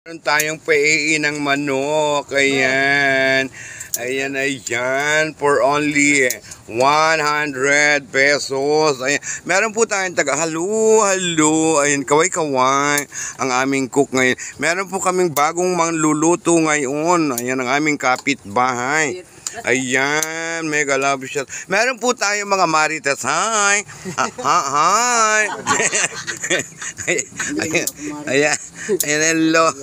Meron tayong paiin ng manok. Ayan. Ayan. For only 100 pesos. Ayan. Meron po tayong halo. Ayan, kaway-kaway. Ang aming cook ngayon. Meron po kaming bagong mangluluto ngayon. Ayan, ang aming kapitbahay. Ayan, mega love shot. Meron po tayong mga marites. Hi. Hi. Ayan. Hello.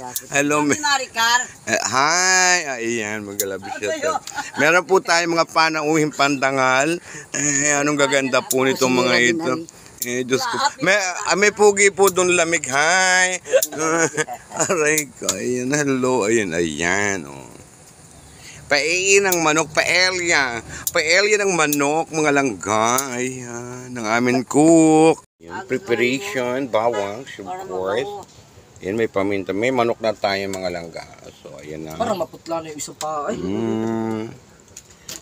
Hi. Ayan, mega love shot. Meron po tayong mga panauhing pandangal. Anong gaganda po nitong mga ito. Diyos ko. May pugi po doon lamig. Hi. Aray ko. Ayan, hello. Ayan. Oh. Paiin ng manok, paella. Paella ng manok, mga langga. Ayan, ng amin cook. Yan, preparation, bawang, of course. Yan, may paminta. May manok na tayo, mga langga. So, ayan na. Parang maputla na yung isa pa.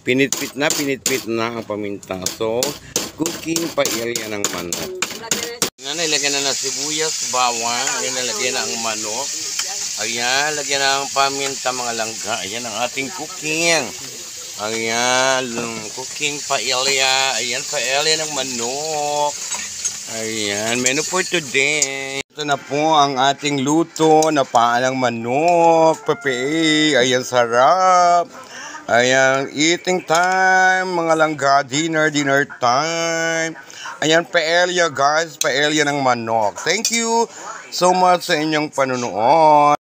Pinitpit na ang paminta. So, cooking paella ng manok. Nilagyan na ng sibuyas, bawang. Ayan, nilagyan na ang manok. Ayan, lagyan ng paminta, mga langga. Ayan ang ating cooking. Ayan, cooking paella. Ayan, paella ng manok. Ayan, menu for today. Ito na po ang ating luto na paalang manok. Pepe, ayan, sarap. Ayan, eating time, mga langga. Dinner time. Ayan, paella, guys. Paella ng manok. Thank you so much sa inyong panunood.